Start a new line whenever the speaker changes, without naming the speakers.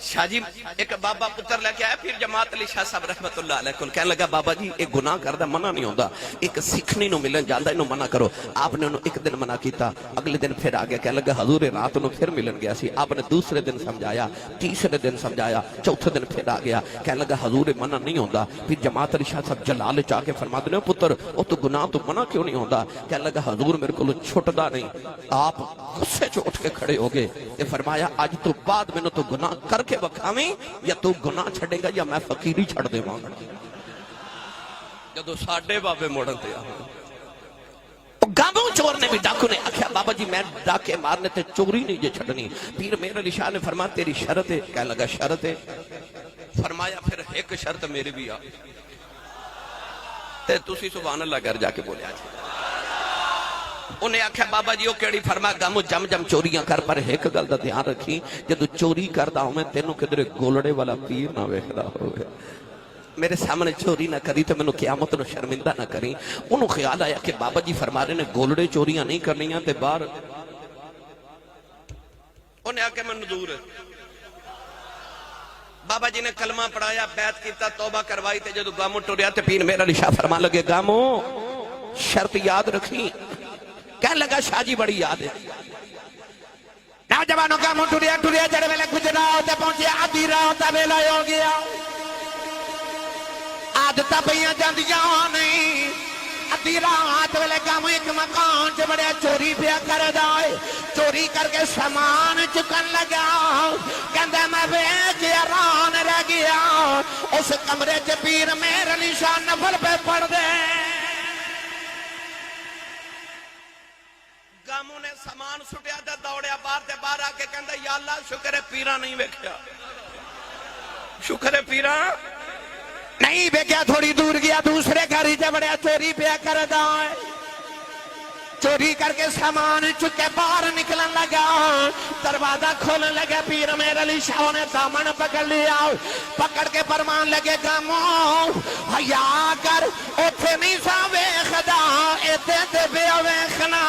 شاہ جی ایک بابا پتر لے کے آیا پھر جماعت علی شاہ صاحب رحمت اللہ علیہ کو کہنے لگا بابا جی ایک گناہ کردہ منع نہیں ہوتا، ایک سکھنی نو ملن جاندہ انہوں منع کرو. آپ نے انہوں ایک دن منع کیتا، اگلے دن پھر آگیا کہنے لگا حضور رات انہوں پھر ملن گیا سی. آپ نے دوسرے دن سمجھایا، تیسرے دن سمجھایا، چوتھے دن پھر آگیا کہنے لگا حضور منع نہیں ہوتا. پھر جماعت علی شاہ صاحب جلال چاہ کے فرما دینے پتر او تو گناہ تو منع کیوں نہیں ہوتا؟ کہنے لگا حضور میرے کو چھوٹدا نہیں. آپ غصے جو اٹھ کے کھڑے ہو گئے تے فرمایا آج تو بعد میں تو گناہ کر کے بکھاویں یا تو گناہ چھڑے گا یا میں فقیری چھڑ دے ماں گا. جدو ساڑھے بابے موڑن تے آہاں گاموں چور نے بھی ڈاکو نے آکھیا بابا جی میں ڈاکے مارنے تے چوری نہیں جے چھڑنی. پیر میرے علی شاہ نے فرمایا تیری شرط ہے؟ کہنے لگا شرط ہے. فرمایا پھر ایک شرط میری بھی آ تے تُسی سبحان اللہ گھر جا کے بولے آج. انہیں آکھا بابا جی وہ کیڑی فرما گامو جم جم چوریاں کر پر ایک گل دا دھیان رکھی جدو چوری کردا ہوں میں تینوں کدھر گولڑے والا پیر نہ ویکھدا ہوئے میرے سامنے چوری نہ کری تو میں قیامت نو شرمندہ نہ کری. انہوں خیال آیا کہ بابا جی فرما رہے نے گولڑے چوریاں نہیں کرنیاں تے باہر. انہیں آکھا میں نذور ہے. بابا جی نے کلمہ پڑھایا، بیعت کیتا، توبہ کروائی تے جدو گامو ٹوریا تے پیر میرا علی شاہ فرما لگے گامو شرط یاد رکھی. کہنے لگا شاہ جی بڑی یاد ہے. نوجوانوں کا منہ ٹوریا ٹوریا جڑے ویلے گجرا ہوتے پہنچیا آدھی رات ویلا ہو گیا. عادتاں پئیاں جاندیاں نہیں. آدھی رات ویلے کام ایک مکان چ بڑے چوری پیا کردا ہے. چوری کر کے سامان چکن لگا. کہندا میں ویکھ کے حیران رہ گیا. اس کمرے چ پیر میرے علی شاہ نفل پہ پڑھ دے. گاموں نے سامان سٹیا تھا دوڑیا باہر تے باہر آ کے کہندا یا اللہ شکر ہے پیرا نہیں ویکھیا. شکر ہے پیرا نہیں ویکھیا. تھوڑی دور گیا دوسرے گھر تے بڑیا چوری پیا کردا ہے. چوری کر کے سامان چکے باہر نکلن لگا. دروازہ کھولنے لگا. پیر میرے علی شاہ نے دامن پکڑ لیا. پکڑ کے فرمان لگے گاموں حیا کر اوتھے نہیں سا ویکھدا ایتھے تے پیا ویکھنا.